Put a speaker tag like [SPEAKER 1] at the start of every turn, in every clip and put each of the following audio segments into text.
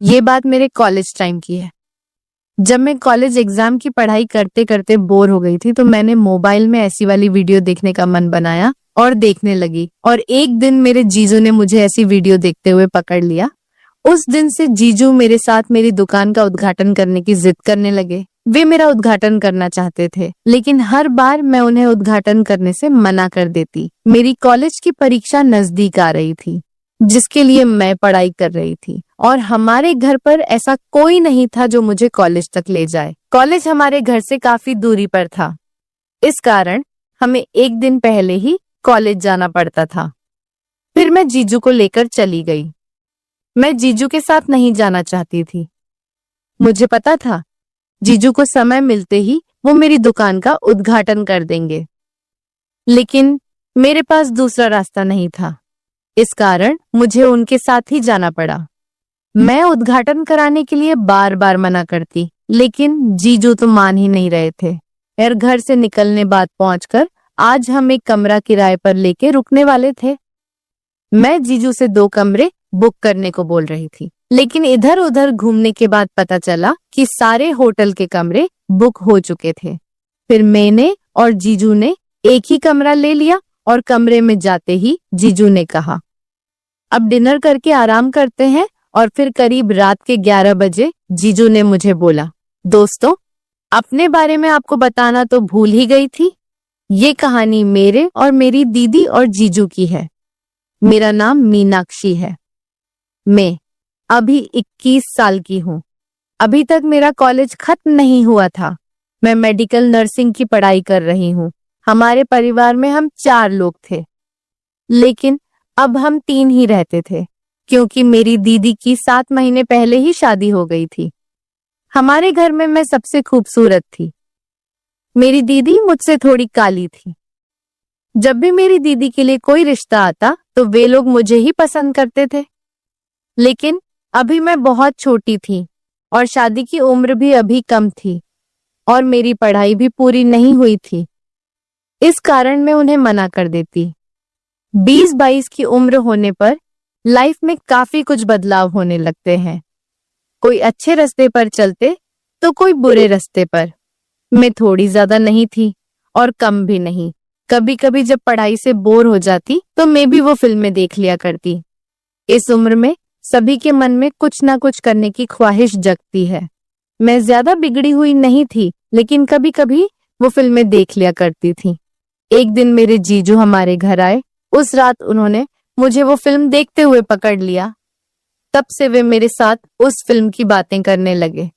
[SPEAKER 1] ये बात मेरे कॉलेज टाइम की है। जब मैं कॉलेज एग्जाम की पढ़ाई करते करते बोर हो गई थी तो मैंने मोबाइल में ऐसी वाली वीडियो देखने का मन बनाया और देखने लगी। और एक दिन मेरे जीजू ने मुझे ऐसी वीडियो देखते हुए पकड़ लिया। उस दिन से जीजू मेरे साथ मेरी दुकान का उद्घाटन करने की जिद करने लगे। वे मेरा उद्घाटन करना चाहते थे, लेकिन हर बार मैं उन्हें उद्घाटन करने से मना कर देती। मेरी कॉलेज की परीक्षा नजदीक आ रही थी, जिसके लिए मैं पढ़ाई कर रही थी, और हमारे घर पर ऐसा कोई नहीं था जो मुझे कॉलेज तक ले जाए। कॉलेज हमारे घर से काफी दूरी पर था, इस कारण हमें एक दिन पहले ही कॉलेज जाना पड़ता था। फिर मैं जीजू को लेकर चली गई। मैं जीजू के साथ नहीं जाना चाहती थी। मुझे पता था जीजू को समय मिलते ही वो मेरी दुकान का उद्घाटन कर देंगे, लेकिन मेरे पास दूसरा रास्ता नहीं था। इस कारण मुझे उनके साथ ही जाना पड़ा। मैं उद्घाटन कराने के लिए बार बार मना करती, लेकिन जीजू तो मान ही नहीं रहे थे। और घर से निकलने बाद पहुंचकर आज हम एक कमरा किराए पर लेके रुकने वाले थे। मैं जीजू से 2 कमरे बुक करने को बोल रही थी, लेकिन इधर उधर घूमने के बाद पता चला कि सारे होटल के कमरे बुक हो चुके थे। फिर मैंने और जीजू ने एक ही कमरा ले लिया और कमरे में जाते ही जीजू ने कहा, अब डिनर करके आराम करते हैं। और फिर करीब रात के 11 बजे जीजू ने मुझे बोला, दोस्तों, अपने बारे में आपको बताना तो भूल ही गई थी। ये कहानी मेरे और मेरी दीदी और जीजू की है। मेरा नाम मीनाक्षी है। मैं अभी 21 साल की हूँ। अभी तक मेरा कॉलेज खत्म नहीं हुआ था। मैं मेडिकल नर्सिंग की पढ़ाई कर रही हूँ। हमारे परिवार में हम 4 लोग थे, लेकिन अब हम 3 ही रहते थे, क्योंकि मेरी दीदी की 7 महीने पहले ही शादी हो गई थी। हमारे घर में मैं सबसे खूबसूरत थी। मेरी दीदी मुझसे थोड़ी काली थी। जब भी मेरी दीदी के लिए कोई रिश्ता आता तो वे लोग मुझे ही पसंद करते थे, लेकिन अभी मैं बहुत छोटी थी और शादी की उम्र भी अभी कम थी और मेरी पढ़ाई भी पूरी नहीं हुई थी। इस कारण मैं उन्हें मना कर देती। 20-22 की उम्र होने पर लाइफ में काफी कुछ बदलाव होने लगते हैं। कोई अच्छे रास्ते पर चलते तो कोई बुरे रास्ते पर। मैं थोड़ी ज्यादा नहीं थी और कम भी नहीं। कभी कभी जब पढ़ाई से बोर हो जाती तो मैं भी वो फिल्में देख लिया करती। इस उम्र में सभी के मन में कुछ ना कुछ करने की ख्वाहिश जगती है। मैं ज्यादा बिगड़ी हुई नहीं थी, लेकिन कभी कभी वो फिल्में देख लिया करती थी। एक दिन मेरे जीजू हमारे घर आए। उस रात उन्होंने मुझे वो फिल्म देखते हुए पकड़ लिया। तब से वे मेरे साथ उस फिल्म की बातें करने लगे।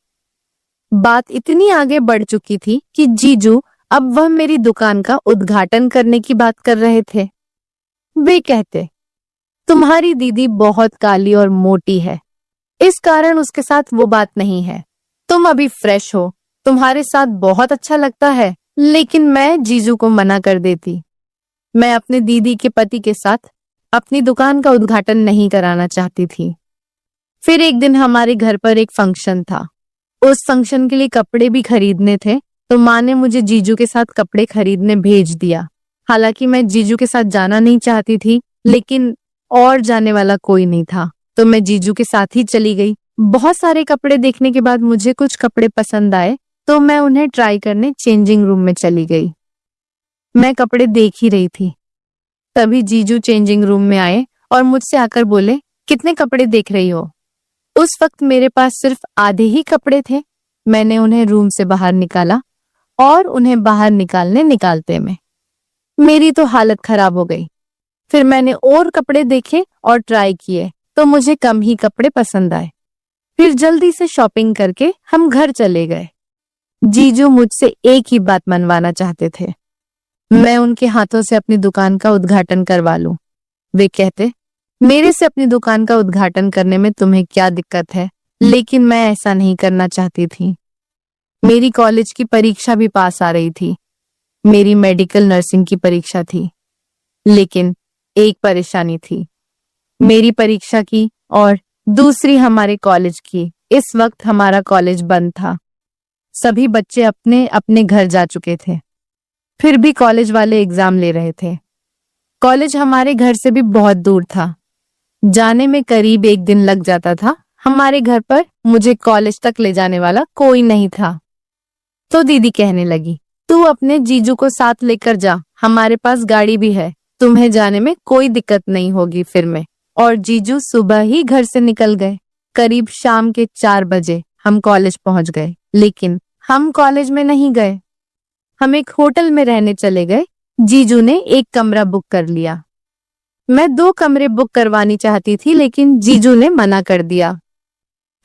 [SPEAKER 1] बात इतनी आगे बढ़ चुकी थी कि जीजू अब वह मेरी दुकान का उद्घाटन करने की बात कर रहे थे। वे कहते, तुम्हारी दीदी बहुत काली और मोटी है, इस कारण उसके साथ वो बात नहीं है। तुम अभी फ्रेश हो, तुम्हारे साथ बहुत अच्छा लगता है। लेकिन मैं जीजू को मना कर देती। मैं अपने दीदी के पति के साथ अपनी दुकान का उद्घाटन नहीं कराना चाहती थी। फिर एक दिन हमारे घर पर एक फंक्शन था। उस फंक्शन के लिए कपड़े भी खरीदने थे, तो माँ ने मुझे जीजू के साथ कपड़े खरीदने भेज दिया। हालांकि मैं जीजू के साथ जाना नहीं चाहती थी, लेकिन और जाने वाला कोई नहीं था, तो मैं जीजू के साथ ही चली गई। बहुत सारे कपड़े देखने के बाद मुझे कुछ कपड़े पसंद आए, तो मैं उन्हें ट्राई करने चेंजिंग रूम में चली गई। मैं कपड़े देख ही रही थी, तभी जीजू चेंजिंग रूम में आए और मुझसे आकर बोले, कितने कपड़े देख रही हो? उस वक्त मेरे पास सिर्फ आधे ही कपड़े थे। मैंने उन्हें रूम से बाहर निकाला और उन्हें बाहर निकालते में मेरी तो हालत खराब हो गई। फिर मैंने और कपड़े देखे और ट्राई किए, तो मुझे कम ही कपड़े पसंद आए। फिर जल्दी से शॉपिंग करके हम घर चले गए। जीजू मुझसे एक ही बात मनवाना चाहते थे, मैं उनके हाथों से अपनी दुकान का उद्घाटन करवा लूं। वे कहते, मेरे से अपनी दुकान का उद्घाटन करने में तुम्हें क्या दिक्कत है? लेकिन मैं ऐसा नहीं करना चाहती थी। मेरी कॉलेज की परीक्षा भी पास आ रही थी। मेरी मेडिकल नर्सिंग की परीक्षा थी, लेकिन एक परेशानी थी, मेरी परीक्षा की और दूसरी हमारे कॉलेज की। इस वक्त हमारा कॉलेज बंद था। सभी बच्चे अपने अपने घर जा चुके थे। फिर भी कॉलेज वाले एग्जाम ले रहे थे। कॉलेज हमारे घर से भी बहुत दूर था। जाने में करीब 1 दिन लग जाता था। हमारे घर पर मुझे कॉलेज तक ले जाने वाला कोई नहीं था। तो दीदी कहने लगी, तू अपने जीजू को साथ लेकर जा, हमारे पास गाड़ी भी है, तुम्हें जाने में कोई दिक्कत नहीं होगी फिर में। और जीजू सुबह ही घर से निकल गए। करीब शाम के 4 बजे हम कॉलेज पहुंच गए, लेकिन हम कॉलेज में नहीं गए, हम एक होटल में रहने चले गए। जीजू ने एक कमरा बुक कर लिया। मैं 2 कमरे बुक करवानी चाहती थी, लेकिन जीजू ने मना कर दिया।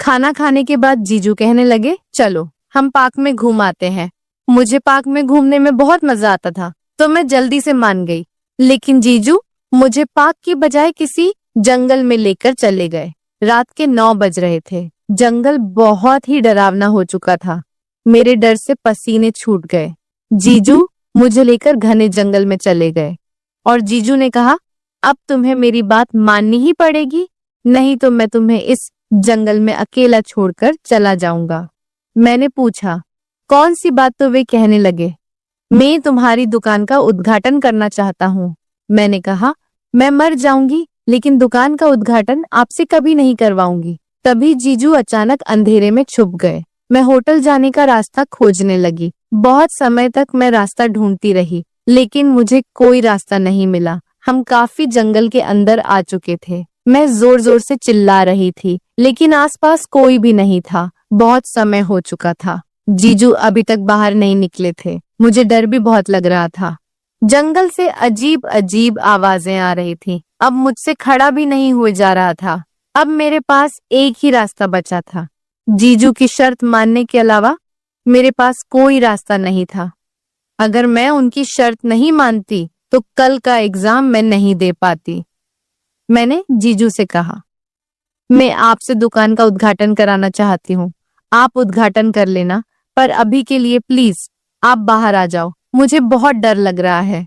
[SPEAKER 1] खाना खाने के बाद जीजू कहने लगे, चलो हम पार्क में घूम आते हैं। मुझे पार्क में घूमने में बहुत मजा आता था, तो मैं जल्दी से मान गई। लेकिन जीजू मुझे पार्क की बजाय किसी जंगल में लेकर चले गए। रात के 9 बज रहे थे। जंगल बहुत ही डरावना हो चुका था। मेरे डर से पसीने छूट गए। जीजू मुझे लेकर घने जंगल में चले गए और जीजू ने कहा, अब तुम्हें मेरी बात माननी ही पड़ेगी, नहीं तो मैं तुम्हें इस जंगल में अकेला छोड़कर चला जाऊंगा। मैंने पूछा, कौन सी बात? तो वे कहने लगे, मैं तुम्हारी दुकान का उद्घाटन करना चाहता हूँ। मैंने कहा, मैं मर जाऊंगी लेकिन दुकान का उद्घाटन आपसे कभी नहीं करवाऊंगी। तभी जीजू अचानक अंधेरे में छुप गए। मैं होटल जाने का रास्ता खोजने लगी। बहुत समय तक मैं रास्ता ढूंढती रही, लेकिन मुझे कोई रास्ता नहीं मिला। हम काफी जंगल के अंदर आ चुके थे। मैं जोर जोर से चिल्ला रही थी, लेकिन आसपास कोई भी नहीं था। बहुत समय हो चुका था। जीजू अभी तक बाहर नहीं निकले थे। मुझे डर भी बहुत लग रहा था। जंगल से अजीब अजीब आवाजें आ रही थी। अब मुझसे खड़ा भी नहीं हुए जा रहा था। अब मेरे पास एक ही रास्ता बचा था। जीजू की शर्त मानने के अलावा मेरे पास कोई रास्ता नहीं था। अगर मैं उनकी शर्त नहीं मानती तो कल का एग्जाम मैं नहीं दे पाती। मैंने जीजू से कहा, मैं आपसे दुकान का उद्घाटन कराना चाहती हूँ, आप उद्घाटन कर लेना, पर अभी के लिए प्लीज आप बाहर आ जाओ, मुझे बहुत डर लग रहा है।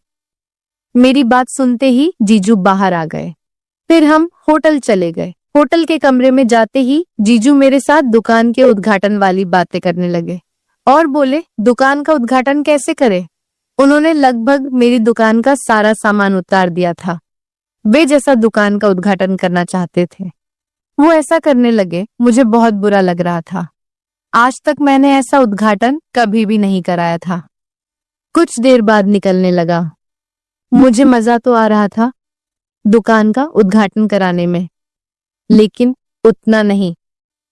[SPEAKER 1] मेरी बात सुनते ही जीजू बाहर आ गए। फिर हम होटल चले गए। होटल के कमरे में जाते ही जीजू मेरे साथ दुकान के उद्घाटन वाली बातें करने लगे और बोले, दुकान का उद्घाटन कैसे करें? उन्होंने लगभग मेरी दुकान का सारा सामान उतार दिया था। वे जैसा दुकान का उद्घाटन करना चाहते थे वो ऐसा करने लगे। मुझे बहुत बुरा लग रहा था। आज तक मैंने ऐसा उद्घाटन कभी भी नहीं कराया था। कुछ देर बाद निकलने लगा। मुझे मजा तो आ रहा था दुकान का उद्घाटन कराने में, लेकिन उतना नहीं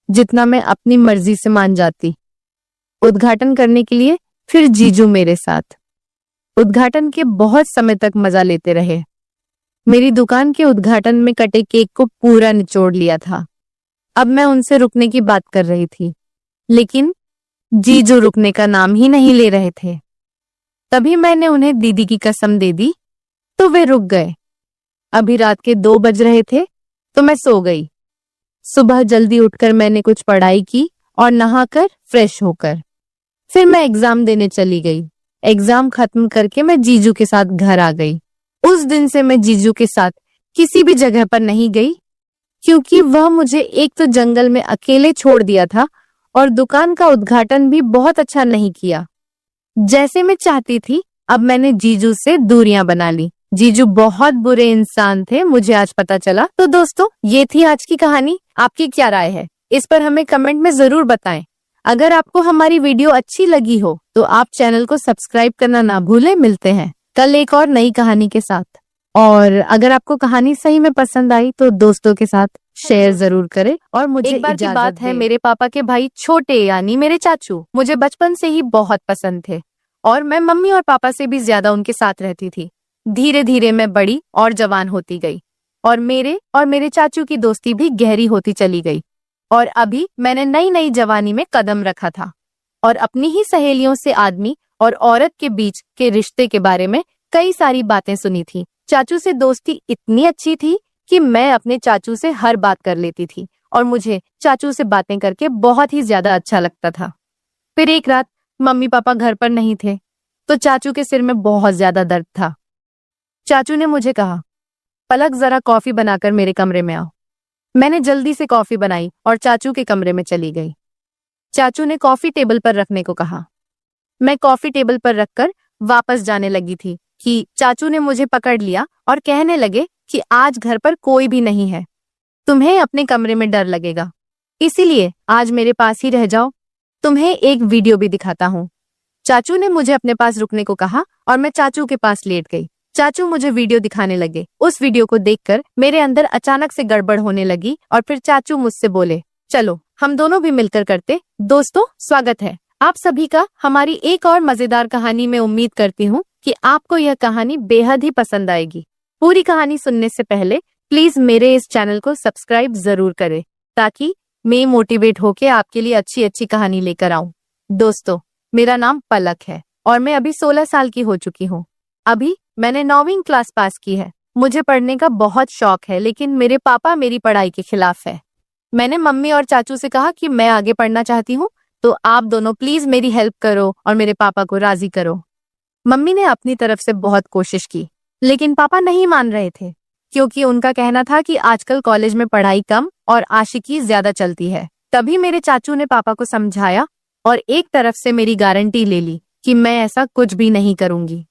[SPEAKER 1] जितना मैं अपनी मर्जी से मान जाती। उद्घाटन करने के लिए फिर जीजू मेरे साथ। उद्घाटन के बहुत समय तक मजा लेते रहे। मेरी दुकान के उद्घाटन में कटे केक को पूरा निचोड़ लिया था। अब मैं उनसे रुकने की बात कर रही थी, लेकिन जीजू रुकने का नाम ही नहीं ले रहे थे। तभी मैंने उन्हें दीदी की कसम दे दी तो वे रुक गए। अभी रात के 2 बज रहे थे तो मैं सो गई। सुबह जल्दी उठकर मैंने कुछ पढ़ाई की और नहाकर फ्रेश होकर फिर मैं एग्जाम देने चली गई। एग्जाम खत्म करके मैं जीजू के साथ घर आ गई। उस दिन से मैं जीजू के साथ किसी भी जगह पर नहीं गई, क्योंकि वह मुझे एक तो जंगल में अकेले छोड़ दिया था और दुकान का उद्घाटन भी बहुत अच्छा नहीं किया जैसे मैं चाहती थी। अब मैंने जीजू से दूरियां बना ली। जीजू बहुत बुरे इंसान थे, मुझे आज पता चला। तो दोस्तों, ये थी आज की कहानी। आपकी क्या राय है इस पर हमें कमेंट में जरूर बताएं। अगर आपको हमारी वीडियो अच्छी लगी हो तो आप चैनल को सब्सक्राइब करना ना भूलें। मिलते हैं कल एक और नई कहानी के साथ। और अगर आपको कहानी सही में पसंद आई तो दोस्तों के साथ शेयर जरूर करें। और मुझे एक बार की बात है, मेरे पापा के भाई छोटे यानी मेरे चाचू मुझे बचपन से ही बहुत पसंद थे और मैं मम्मी और पापा से भी ज्यादा उनके साथ रहती थी। धीरे धीरे मैं बड़ी और जवान होती गई और मेरे चाचू की दोस्ती भी गहरी होती चली गई। और अभी मैंने नई नई जवानी में कदम रखा था और अपनी ही सहेलियों से आदमी और औरत के बीच के रिश्ते के बारे में कई सारी बातें सुनी थी। चाचू से दोस्ती इतनी अच्छी थी कि मैं अपने चाचू से हर बात कर लेती थी और मुझे चाचू से बातें करके बहुत ही ज्यादा अच्छा लगता था। फिर एक रात मम्मी पापा घर पर नहीं थे तो चाचू के सिर में बहुत ज्यादा दर्द था। चाचू ने मुझे कहा, पलक जरा कॉफी बनाकर मेरे कमरे में आओ। मैंने जल्दी से कॉफी बनाई और चाचू के कमरे में चली गई। चाचू ने कॉफी टेबल पर रखने को कहा। मैं कॉफी टेबल पर रखकर वापस जाने लगी थी कि चाचू ने मुझे पकड़ लिया और कहने लगे कि आज घर पर कोई भी नहीं है, तुम्हें अपने कमरे में डर लगेगा। इसीलिए आज मेरे पास ही रह जाओ। तुम्हें एक वीडियो भी दिखाता हूँ। चाचू ने मुझे अपने पास रुकने को कहा और मैं चाचू के पास लेट गई। चाचू मुझे वीडियो दिखाने लगे। उस वीडियो को देखकर मेरे अंदर अचानक से गड़बड़ होने लगी और फिर चाचू मुझसे बोले, चलो हम दोनों भी मिलकर करते। दोस्तों, स्वागत है आप सभी का हमारी एक और मजेदार कहानी में। उम्मीद करती हूँ कि आपको यह कहानी बेहद ही पसंद आएगी। पूरी कहानी सुनने से पहले प्लीज मेरे इस चैनल को सब्सक्राइब जरूर करें ताकि मैं मोटिवेट होके आपके लिए अच्छी अच्छी कहानी लेकर आऊं। दोस्तों, मेरा नाम पलक है और मैं अभी 16 साल की हो चुकी हूँ। अभी मैंने 9वीं क्लास पास की है। मुझे पढ़ने का बहुत शौक है, लेकिन मेरे पापा मेरी पढ़ाई के खिलाफ है। मैंने मम्मी और चाचू से कहा कि मैं आगे पढ़ना चाहती हूँ, तो आप दोनों प्लीज मेरी हेल्प करो और मेरे पापा को राजी करो। मम्मी ने अपनी तरफ से बहुत कोशिश की, लेकिन पापा नहीं मान रहे थे, क्योंकि उनका कहना था कि आजकल कॉलेज में पढ़ाई कम और आशिकी ज्यादा चलती है। तभी मेरे चाचू ने पापा को समझाया और एक तरफ से मेरी गारंटी ले ली कि मैं ऐसा कुछ भी नहीं करूंगी,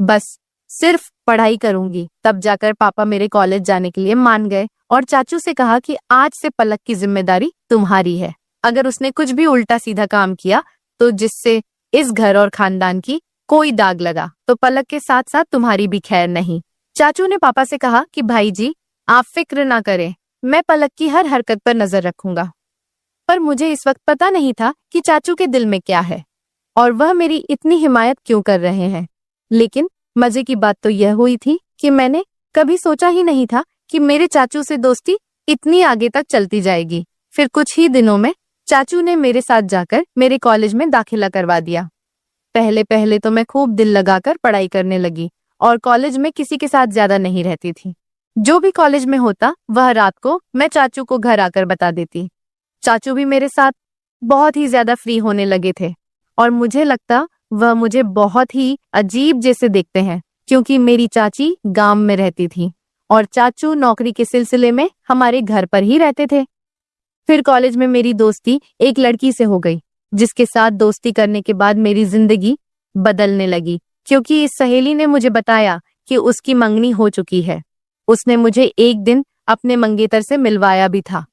[SPEAKER 1] बस सिर्फ पढ़ाई करूंगी। तब जाकर पापा मेरे कॉलेज जाने के लिए मान गए और चाचू से कहा कि आज से पलक की जिम्मेदारी तुम्हारी है। अगर उसने कुछ भी उल्टा सीधा काम किया तो जिससे इस घर और खानदान की कोई दाग लगा तो पलक के साथ साथ तुम्हारी भी खैर नहीं। चाचू ने पापा से कहा कि भाई जी, आप फिक्र ना करें, मैं पलक की हर हरकत पर नजर रखूंगा। पर मुझे इस वक्त पता नहीं था कि चाचू के दिल में क्या है और वह मेरी इतनी हिमायत क्यों कर रहे हैं। लेकिन मजे की बात तो यह हुई थी कि मैंने कभी सोचा ही नहीं था कि मेरे चाचू से दोस्ती इतनी आगे तक चलती जाएगी। फिर कुछ ही दिनों में चाचू ने मेरे साथ जाकर मेरे कॉलेज में दाखिला करवा दिया। पहले पहले तो मैं खूब दिल लगाकर पढ़ाई करने लगी और कॉलेज में किसी के साथ ज्यादा नहीं रहती थी। जो भी कॉलेज में होता वह रात को मैं चाचू को घर आकर बता देती। चाचू भी मेरे साथ बहुत ही ज्यादा फ्री होने लगे थे और मुझे लगता वह मुझे बहुत ही अजीब जैसे देखते हैं, क्योंकि मेरी चाची गांव में रहती थी और चाचू नौकरी के सिलसिले में हमारे घर पर ही रहते थे। फिर कॉलेज में मेरी दोस्ती एक लड़की से हो गई, जिसके साथ दोस्ती करने के बाद मेरी जिंदगी बदलने लगी, क्योंकि इस सहेली ने मुझे बताया कि उसकी मंगनी हो चुकी है। उसने मुझे एक दिन अपने मंगेतर से मिलवाया भी था।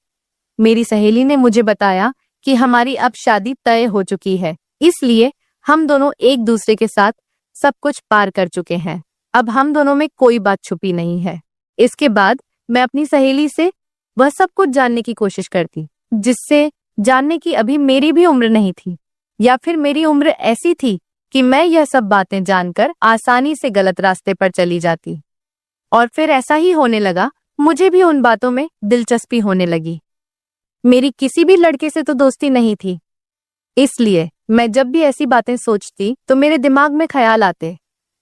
[SPEAKER 1] मेरी सहेली ने मुझे बताया कि हमारी अब शादी तय हो चुकी है, इसलिए हम दोनों एक दूसरे के साथ सब कुछ पार कर चुके हैं। अब हम दोनों में कोई बात छुपी नहीं है। इसके बाद मैं अपनी सहेली से वह सब कुछ जानने की कोशिश करती, जिससे जानने की अभी मेरी भी उम्र नहीं थी, या फिर मेरी उम्र ऐसी थी कि मैं यह सब बातें जानकर आसानी से गलत रास्ते पर चली जाती। और फिर ऐसा ही होने लगा, मुझे भी उन बातों में दिलचस्पी होने लगी। मेरी किसी भी लड़के से तो दोस्ती नहीं थी, इसलिए मैं जब भी ऐसी बातें सोचती तो मेरे दिमाग में ख्याल आते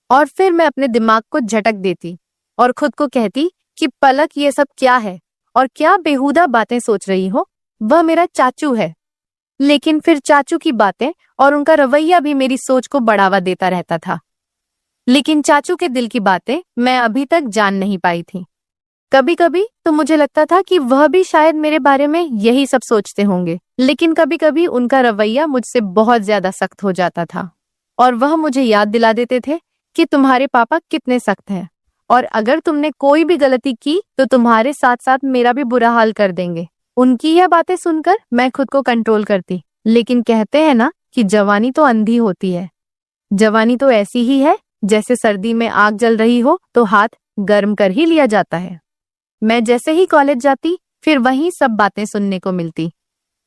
[SPEAKER 1] और फिर मैं अपने दिमाग को झटक देती और खुद को कहती कि पलक, ये सब क्या है और क्या बेहुदा बातें सोच रही हो, वह मेरा चाचू है। लेकिन फिर चाचू की बातें और उनका रवैया भी मेरी सोच को बढ़ावा देता रहता था। लेकिन चाचू के दिल की बातें मैं अभी तक जान नहीं पाई थी। कभी कभी तो मुझे लगता था कि वह भी शायद मेरे बारे में यही सब सोचते होंगे, लेकिन कभी कभी उनका रवैया मुझसे बहुत ज्यादा सख्त हो जाता था और वह मुझे याद दिला देते थे कि तुम्हारे पापा कितने सख्त हैं और अगर तुमने कोई भी गलती की तो तुम्हारे साथ साथ मेरा भी बुरा हाल कर देंगे। उनकी यह बातें सुनकर मैं खुद को कंट्रोल करती, लेकिन कहते हैं ना कि जवानी तो अंधी होती है। जवानी तो ऐसी ही है जैसे सर्दी में आग जल रही हो तो हाथ गर्म कर ही लिया जाता है। मैं जैसे ही कॉलेज जाती फिर वही सब बातें सुनने को मिलती।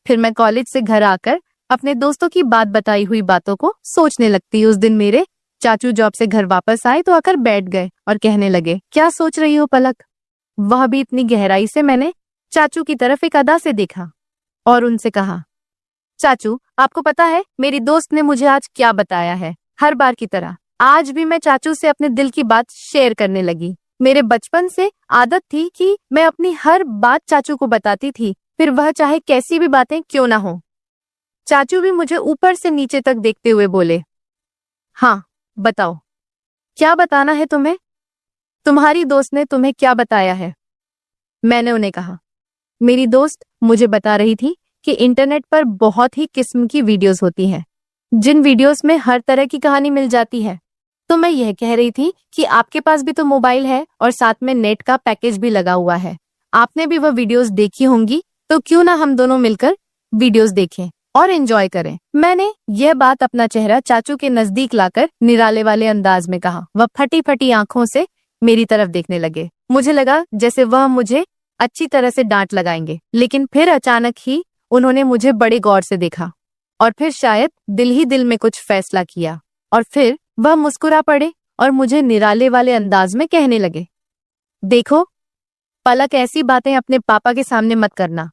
[SPEAKER 1] फिर मैं कॉलेज से घर आकर अपने दोस्तों की बात बताई हुई बातों को सोचने लगती। उस दिन मेरे चाचू जॉब से घर वापस आए तो आकर बैठ गए और कहने लगे, क्या सोच रही हो पलक? वह भी इतनी गहराई से मैंने चाचू की तरफ एक अदा से देखा और उनसे कहा, चाचू आपको पता है मेरी दोस्त ने मुझे आज क्या बताया है? हर बार की तरह आज भी मैं चाचू से अपने दिल की बात शेयर करने लगी। मेरे बचपन से आदत थी कि मैं अपनी हर बात चाचू को बताती थी, फिर वह चाहे कैसी भी बातें क्यों ना हो। चाचू भी मुझे ऊपर से नीचे तक देखते हुए बोले, हाँ बताओ, क्या बताना है तुम्हें? तुम्हारी दोस्त ने तुम्हें क्या बताया है? मैंने उन्हें कहा, मेरी दोस्त मुझे बता रही थी कि इंटरनेट पर बहुत ही किस्म की वीडियोस होती हैं, जिन वीडियोस में हर तरह की कहानी मिल जाती है। तो मैं यह कह रही थी कि आपके पास भी तो मोबाइल है और साथ में नेट का पैकेज भी लगा हुआ है, आपने भी वह वीडियोस देखी होंगी तो क्यों ना हम दोनों मिलकर वीडियोस देखें और एंजॉय करें। मैंने यह बात अपना चेहरा चाचू के नजदीक लाकर निराले वाले अंदाज में कहा। वह फटी फटी आंखों से मेरी तरफ देखने लगे। मुझे लगा जैसे वह मुझे अच्छी तरह से डांट लगाएंगे, लेकिन फिर अचानक ही उन्होंने मुझे बड़े गौर से देखा और फिर शायद दिल ही दिल में कुछ फैसला किया और फिर वह मुस्कुरा पड़े और मुझे निराले वाले अंदाज में कहने लगे, देखो पलक, ऐसी बातें अपने पापा के सामने मत करना,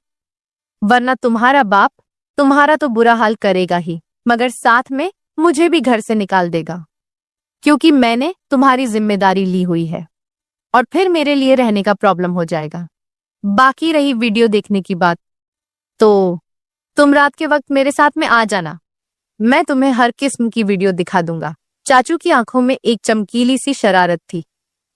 [SPEAKER 1] वरना तुम्हारा बाप तुम्हारा तो बुरा हाल करेगा ही, मगर साथ में मुझे भी घर से निकाल देगा, क्योंकि मैंने तुम्हारी जिम्मेदारी ली हुई है और फिर मेरे लिए रहने का प्रॉब्लम हो जाएगा। बाकी रही वीडियो देखने की बात, तो तुम रात के वक्त मेरे साथ में आ जाना, मैं तुम्हें हर किस्म की वीडियो दिखा दूंगा। चाचू की आंखों में एक चमकीली सी शरारत थी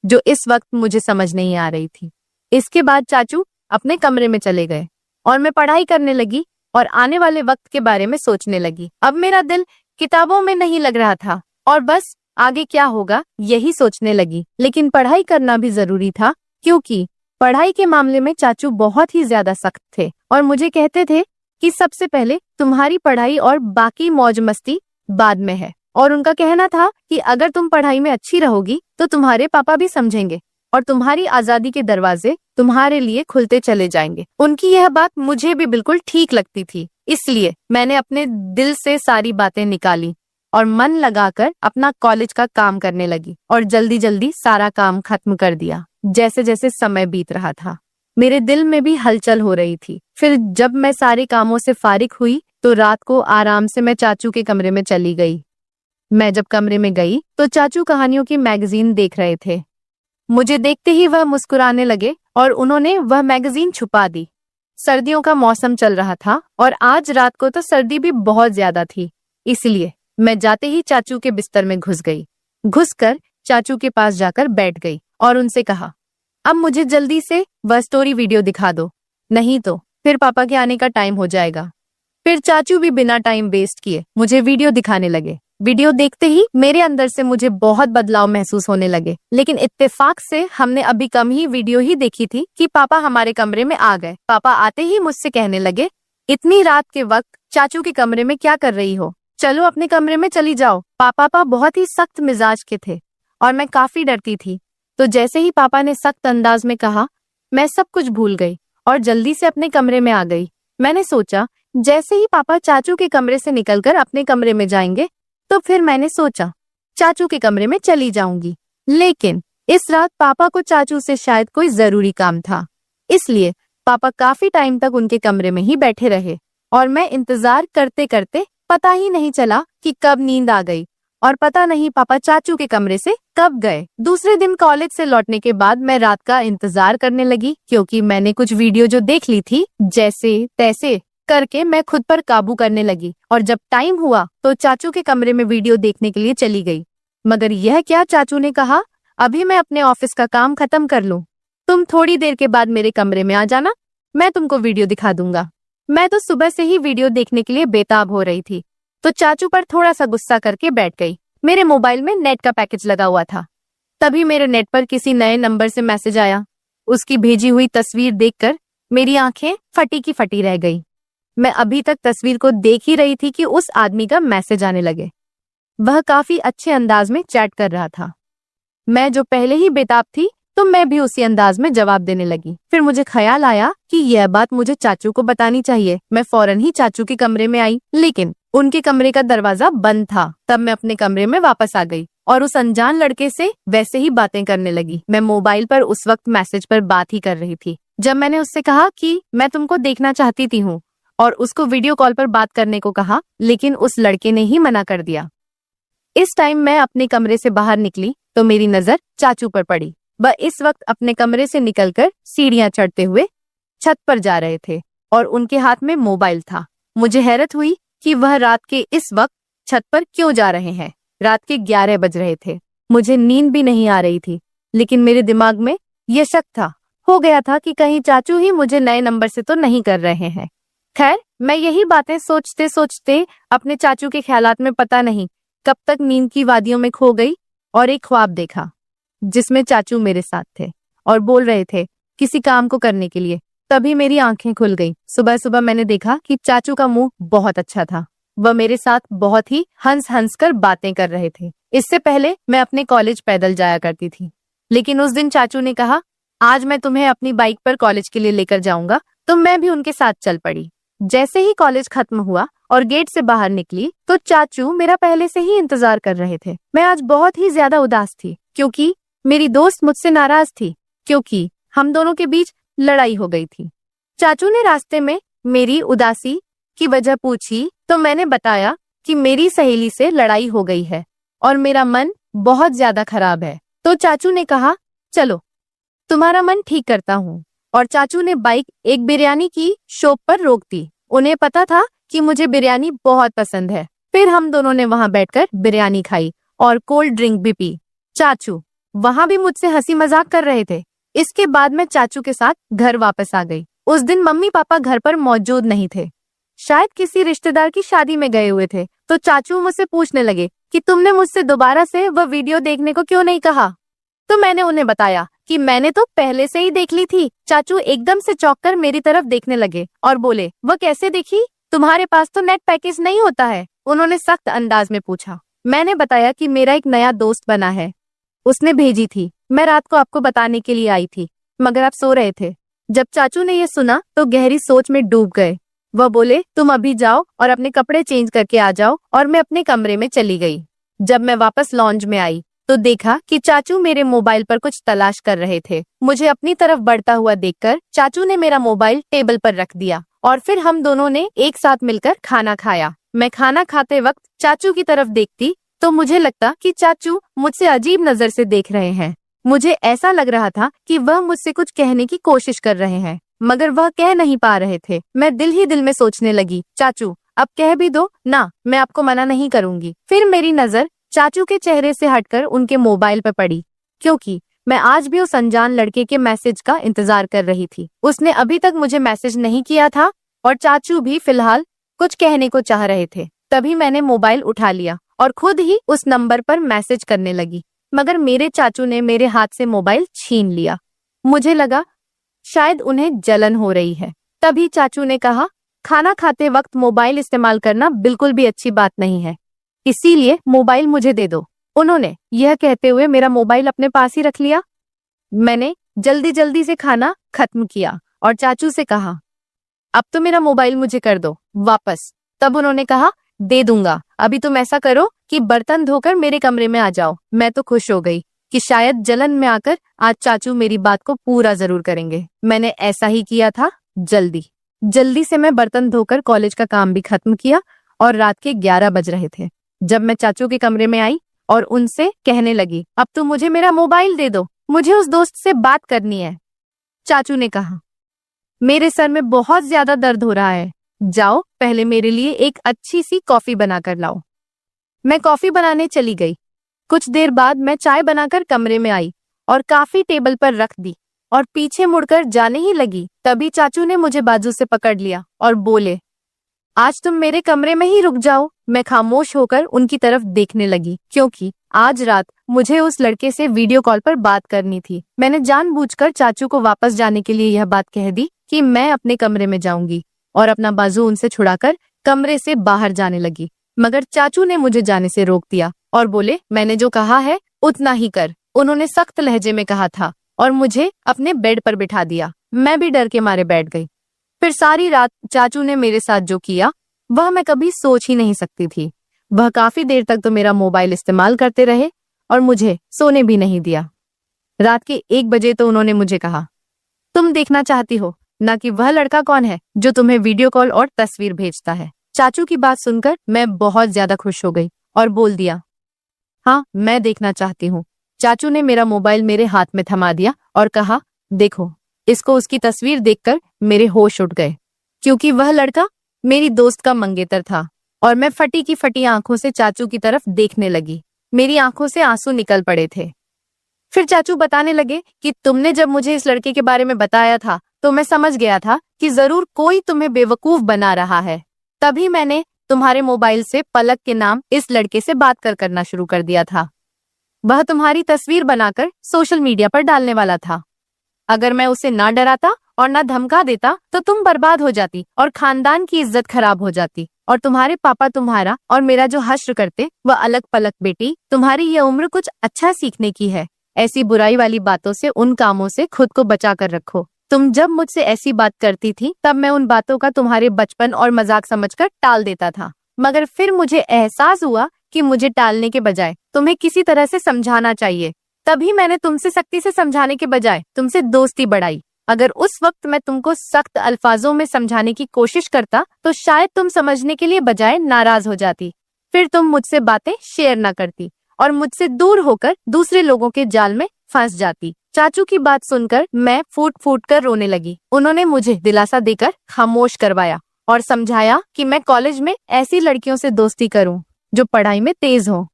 [SPEAKER 1] जो इस वक्त मुझे समझ नहीं आ रही थी। इसके बाद चाचू अपने कमरे में चले गए और मैं पढ़ाई करने लगी और आने वाले वक्त के बारे में सोचने लगी। अब मेरा दिल किताबों में नहीं लग रहा था और बस आगे क्या होगा यही सोचने लगी। लेकिन पढ़ाई करना भी जरूरी था, क्योंकि पढ़ाई के मामले में चाचू बहुत ही ज्यादा सख्त थे और मुझे कहते थे कि सबसे पहले तुम्हारी पढ़ाई और बाकी मौज मस्ती बाद में है। और उनका कहना था कि अगर तुम पढ़ाई में अच्छी रहोगी तो तुम्हारे पापा भी समझेंगे और तुम्हारी आजादी के दरवाजे तुम्हारे लिए खुलते चले जाएंगे। उनकी यह बात मुझे भी बिल्कुल ठीक लगती थी, इसलिए मैंने अपने दिल से सारी बातें निकाली और मन लगाकर अपना कॉलेज का काम करने लगी और जल्दी जल्दी सारा काम खत्म कर दिया। जैसे जैसे समय बीत रहा था मेरे दिल में भी हलचल हो रही थी। फिर जब मैं सारे कामों से फारिग हुई तो रात को आराम से मैं चाचू के कमरे में चली गई। मैं जब कमरे में गई तो चाचू कहानियों की मैगजीन देख रहे थे। मुझे देखते ही वह मुस्कुराने लगे और उन्होंने वह मैगजीन छुपा दी। सर्दियों का मौसम चल रहा था और आज रात को तो सर्दी भी बहुत ज्यादा थी, इसलिए मैं जाते ही चाचू के बिस्तर में घुस गई। घुसकर चाचू के पास जाकर बैठ गई और उनसे कहा, अब मुझे जल्दी से वह स्टोरी वीडियो दिखा दो, नहीं तो फिर पापा के आने का टाइम हो जाएगा। फिर चाचू भी बिना टाइम वेस्ट किए मुझे वीडियो दिखाने लगे। वीडियो देखते ही मेरे अंदर से मुझे बहुत बदलाव महसूस होने लगे, लेकिन इत्तेफाक से हमने अभी कम ही वीडियो ही देखी थी कि पापा हमारे कमरे में आ गए। पापा आते ही मुझसे कहने लगे, इतनी रात के वक्त चाचू के कमरे में क्या कर रही हो, चलो अपने कमरे में चली जाओ। पापा बहुत ही सख्त मिजाज के थे और मैं काफी डरती थी, तो जैसे ही पापा ने सख्त अंदाज में कहा, मैं सब कुछ भूल गई और जल्दी से अपने कमरे में आ गई। मैंने सोचा जैसे ही पापा चाचू के कमरे से निकलकर अपने कमरे में जाएंगे तो फिर मैंने सोचा चाचू के कमरे में चली जाऊंगी। लेकिन इस रात पापा को चाचू से शायद कोई जरूरी काम था, इसलिए पापा काफी टाइम तक उनके कमरे में ही बैठे रहे और मैं इंतजार करते करते पता ही नहीं चला कि कब नींद आ गई और पता नहीं पापा चाचू के कमरे से कब गए। दूसरे दिन कॉलेज से लौटने के बाद मैं रात का इंतजार करने लगी, क्योंकि मैंने कुछ वीडियो जो देख ली थी, जैसे तैसे करके मैं खुद पर काबू करने लगी और जब टाइम हुआ तो चाचू के कमरे में वीडियो देखने के लिए चली गई। मगर यह क्या, चाचू ने कहा, अभी मैं अपने ऑफिस का काम खत्म कर लूं, तुम थोड़ी देर के बाद मेरे कमरे में आ जाना, मैं तुमको वीडियो दिखा दूंगा। मैं तो सुबह से ही वीडियो देखने के लिए बेताब हो रही थी, तो चाचू पर थोड़ा सा गुस्सा करके बैठ गई। मेरे मोबाइल में नेट का पैकेज लगा हुआ था, तभी मेरे नेट पर किसी नए नंबर से मैसेज आया। उसकी भेजी हुई तस्वीर देखकर मेरी आंखें फटी की फटी रह गई। मैं अभी तक तस्वीर को देख ही रही थी कि उस आदमी का मैसेज आने लगे। वह काफी अच्छे अंदाज में चैट कर रहा था। मैं जो पहले ही बेताब थी तो मैं भी उसी अंदाज में जवाब देने लगी। फिर मुझे ख्याल आया कि यह बात मुझे चाचू को बतानी चाहिए। मैं फौरन ही चाचू के कमरे में आई, लेकिन उनके कमरे का दरवाजा बंद था। तब मैं अपने कमरे में वापस आ गई और उस अनजान लड़के से वैसे ही बातें करने लगी। मैं मोबाइल पर उस वक्त मैसेज पर बात ही कर रही थी जब मैंने उससे कहा कि मैं तुमको देखना चाहती थी हूँ और उसको वीडियो कॉल पर बात करने को कहा, लेकिन उस लड़के ने ही मना कर दिया। इस टाइम मैं अपने कमरे से बाहर निकली तो मेरी नजर चाचू पर पड़ी। वह इस वक्त अपने कमरे से निकलकर सीढ़ियां चढ़ते हुए छत पर जा रहे थे और उनके हाथ में मोबाइल था। मुझे हैरत हुई कि वह रात के इस वक्त छत पर क्यों जा रहे हैं। रात के 11 बज रहे थे। मुझे नींद भी नहीं आ रही थी, लेकिन मेरे दिमाग में यह शक हो गया था कि कहीं चाचू ही मुझे नए नंबर से तो नहीं कर रहे हैं। खैर, मैं यही बातें सोचते सोचते अपने चाचू के ख्यालात में पता नहीं कब तक नींद की वादियों में खो गई और एक ख्वाब देखा जिसमें चाचू मेरे साथ थे और बोल रहे थे किसी काम को करने के लिए तभी मेरी आंखें खुल गई। सुबह सुबह मैंने देखा कि चाचू का मुंह बहुत अच्छा था। वह मेरे साथ बहुत ही हंस हंस कर बातें कर रहे थे। इससे पहले मैं अपने कॉलेज पैदल जाया करती थी, लेकिन उस दिन चाचू ने कहा, आज मैं तुम्हें अपनी बाइक पर कॉलेज के लिए लेकर जाऊंगा, तो मैं भी उनके साथ चल पड़ी। जैसे ही कॉलेज खत्म हुआ और गेट से बाहर निकली तो चाचू मेरा पहले से ही इंतजार कर रहे थे। मैं आज बहुत ही ज्यादा उदास थी क्योंकि मेरी दोस्त मुझसे नाराज थी, क्योंकि हम दोनों के बीच लड़ाई हो गई थी। चाचू ने रास्ते में मेरी उदासी की वजह पूछी तो मैंने बताया कि मेरी सहेली से लड़ाई हो गई है और मेरा मन बहुत ज्यादा खराब है। तो चाचू ने कहा, चलो तुम्हारा मन ठीक करता हूँ। और चाचू ने बाइक एक बिरयानी की शॉप पर रोक दी। उन्हें पता था कि मुझे बिरयानी बहुत पसंद है। फिर हम दोनों ने वहां बैठकर बिरयानी खाई और कोल्ड ड्रिंक भी पी। चाचू वहां भी मुझसे हंसी मजाक कर रहे थे। इसके बाद मैं चाचू के साथ घर वापस आ गई। उस दिन मम्मी पापा घर पर मौजूद नहीं थे, शायद किसी रिश्तेदार की शादी में गए हुए थे। तो चाचू मुझसे पूछने लगे कि तुमने मुझसे दोबारा से वह वीडियो देखने को क्यों नहीं कहा। तो मैंने उन्हें बताया कि मैंने तो पहले से ही देख ली थी। चाचू एकदम से चौंक कर मेरी तरफ देखने लगे और बोले, वह कैसे देखी? तुम्हारे पास तो नेट पैकेज नहीं होता है? उन्होंने सख्त अंदाज में पूछा। मैंने बताया कि मेरा एक नया दोस्त बना है, उसने भेजी थी। मैं रात को आपको बताने के लिए आई थी, मगर आप सो रहे थे। जब चाचू ने यह सुना तो गहरी सोच में डूब गए। वह बोले, तुम अभी जाओ और अपने कपड़े चेंज करके आ जाओ। और मैं अपने कमरे में चली गई। जब मैं वापस लॉन्ज में आई तो देखा कि चाचू मेरे मोबाइल पर कुछ तलाश कर रहे थे। मुझे अपनी तरफ बढ़ता हुआ देखकर चाचू ने मेरा मोबाइल टेबल पर रख दिया और फिर हम दोनों ने एक साथ मिलकर खाना खाया। मैं खाना खाते वक्त चाचू की तरफ देखती तो मुझे लगता कि चाचू मुझसे अजीब नजर से देख रहे हैं। मुझे ऐसा लग रहा था कि वह मुझसे कुछ कहने की कोशिश कर रहे हैं, मगर वह कह नहीं पा रहे थे। मैं दिल ही दिल में सोचने लगी, चाचू अब कह भी दो ना, मैं आपको मना नहीं करूंगी। फिर मेरी नजर चाचू के चेहरे से हटकर उनके मोबाइल पर पड़ी, क्योंकि मैं आज भी उस अनजान लड़के के मैसेज का इंतजार कर रही थी। उसने अभी तक मुझे मैसेज नहीं किया था और चाचू भी फिलहाल कुछ कहने को चाह रहे थे। तभी मैंने मोबाइल उठा लिया और खुद ही उस नंबर पर मैसेज करने लगी, मगर मेरे चाचू ने मेरे हाथ से मोबाइल छीन लिया। मुझे लगा शायद उन्हें जलन हो रही है। तभी चाचू ने कहा, खाना खाते वक्त मोबाइल इस्तेमाल करना बिल्कुल भी अच्छी बात नहीं है, इसीलिए मोबाइल मुझे दे दो। उन्होंने यह कहते हुए मेरा मोबाइल अपने पास ही रख लिया। मैंने जल्दी जल्दी से खाना खत्म किया और चाचू से कहा, अब तो मेरा मोबाइल मुझे कर दो वापस। तब उन्होंने कहा, दे दूंगा, अभी तुम ऐसा करो कि बर्तन धोकर मेरे कमरे में आ जाओ। मैं तो खुश हो गई कि शायद जलन में आकर आज चाचू मेरी बात को पूरा जरूर करेंगे। मैंने ऐसा ही किया था। जल्दी से मैं बर्तन धोकर कॉलेज का काम भी खत्म किया और रात के 11 बज रहे थे जब मैं चाचू के कमरे में आई और उनसे कहने लगी, अब तुम मुझे मेरा मोबाइल दे दो, मुझे उस दोस्त से बात करनी है। चाचू ने कहा, मेरे सर में बहुत ज्यादा दर्द हो रहा है, जाओ पहले मेरे लिए एक अच्छी सी कॉफी बनाकर लाओ। मैं कॉफी बनाने चली गई। कुछ देर बाद मैं चाय बनाकर कमरे में आई और कॉफी टेबल पर रख दी और पीछे मुड़कर जाने ही लगी। तभी चाचू ने मुझे बाजू से पकड़ लिया और बोले, आज तुम मेरे कमरे में ही रुक जाओ। मैं खामोश होकर उनकी तरफ देखने लगी, क्योंकि आज रात मुझे उस लड़के से वीडियो कॉल पर बात करनी थी। मैंने जानबूझकर चाचू को वापस जाने के लिए यह बात कह दी कि मैं अपने कमरे में जाऊंगी और अपना बाजू उनसे छुड़ाकर कमरे से बाहर जाने लगी, मगर चाचू ने मुझे जाने से रोक दिया और बोले, मैंने जो कहा है उतना ही कर। उन्होंने सख्त लहजे में कहा था और मुझे अपने बेड पर बिठा दिया। मैं भी डर के मारे बैठ गई। फिर सारी रात चाचू ने मेरे साथ जो किया वह मैं कभी सोच ही नहीं सकती थी। वह काफी देर तक तो मेरा मोबाइल इस्तेमाल करते रहे और मुझे सोने भी नहीं दिया। रात के 1 बजे तो उन्होंने मुझे कहा, तुम देखना चाहती हो ना कि वह लड़का कौन है जो तुम्हें वीडियो कॉल और तस्वीर भेजता है। चाचू की बात सुनकर मैं बहुत ज्यादा खुश हो गई और बोल दिया, हाँ मैं देखना चाहती हूँ। चाचू ने मेरा मोबाइल मेरे हाथ में थमा दिया और कहा, देखो इसको। उसकी तस्वीर देखकर मेरे होश उड़ गए, क्योंकि वह लड़का मेरी दोस्त का मंगेतर था और मैं फटी की फटी आंखों से चाचू की तरफ देखने लगी। मेरी आंखों से आंसू निकल पड़े थे। फिर चाचू बताने लगे कि तुमने जब मुझे इस लड़के के बारे में बताया था तो मैं समझ गया था कि जरूर कोई तुम्हें बेवकूफ बना रहा है। तभी मैंने तुम्हारे मोबाइल से पलक के नाम इस लड़के से बात करना शुरू कर दिया था। वह तुम्हारी तस्वीर बनाकर सोशल मीडिया पर डालने वाला था। अगर मैं उसे ना डराता और ना धमका देता तो तुम बर्बाद हो जाती और खानदान की इज्जत खराब हो जाती, और तुम्हारे पापा तुम्हारा और मेरा जो हश्र करते वह अलग पलक। बेटी, तुम्हारी ये उम्र कुछ अच्छा सीखने की है। ऐसी बुराई वाली बातों से, उन कामों से खुद को बचा कर रखो। तुम जब मुझसे ऐसी बात करती थी तब मैं उन बातों का तुम्हारे बचपन और मजाक समझकर टाल देता था, मगर फिर मुझे एहसास हुआ कि मुझे टालने के बजाय तुम्हें किसी तरह से समझाना चाहिए। तभी मैंने तुमसे सख्ती से समझाने के बजाय तुमसे दोस्ती बढ़ाई। अगर उस वक्त मैं तुमको सख्त अल्फाजों में समझाने की कोशिश करता तो शायद तुम समझने के लिए बजाय नाराज हो जाती। फिर तुम मुझसे बातें शेयर ना करती और मुझसे दूर होकर दूसरे लोगों के जाल में फंस जाती। चाचू की बात सुनकर मैं फूट फूट कर रोने लगी। उन्होंने मुझे दिलासा देकर खामोश करवाया और समझाया कि मैं कॉलेज में ऐसी लड़कियों से दोस्ती करूं जो पढ़ाई में तेज हो,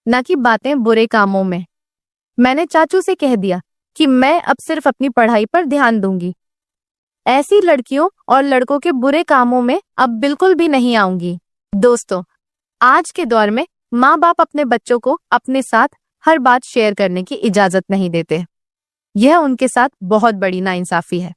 [SPEAKER 1] न कि बातें बुरे कामों में। मैंने चाचू से कह दिया कि मैं अब सिर्फ अपनी पढ़ाई पर ध्यान दूंगी, ऐसी लड़कियों और लड़कों के बुरे कामों में अब बिल्कुल भी नहीं आऊंगी। दोस्तों, आज के दौर में माँ बाप अपने बच्चों को अपने साथ हर बात शेयर करने की इजाजत नहीं देते। यह उनके साथ बहुत बड़ी नाइंसाफी है।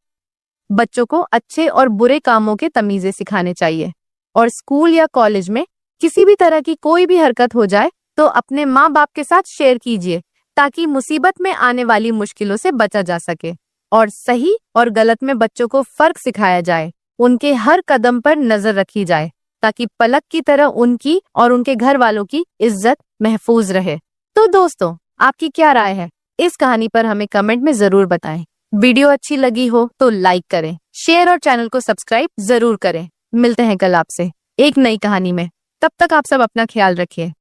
[SPEAKER 1] बच्चों को अच्छे और बुरे कामों के तमीज़े सिखाने चाहिए, और स्कूल या कॉलेज में किसी भी तरह की कोई भी हरकत हो जाए तो अपने माँ बाप के साथ शेयर कीजिए, ताकि मुसीबत में आने वाली मुश्किलों से बचा जा सके। और सही और गलत में बच्चों को फर्क सिखाया जाए, उनके हर कदम पर नजर रखी जाए, ताकि पलक की तरह उनकी और उनके घर वालों की इज्जत महफूज रहे। तो दोस्तों, आपकी क्या राय है इस कहानी पर? हमें कमेंट में जरूर बताएं। वीडियो अच्छी लगी हो तो लाइक करें, शेयर और चैनल को सब्सक्राइब जरूर करें। मिलते हैं कल आपसे एक नई कहानी में। तब तक आप सब अपना ख्याल रखिए।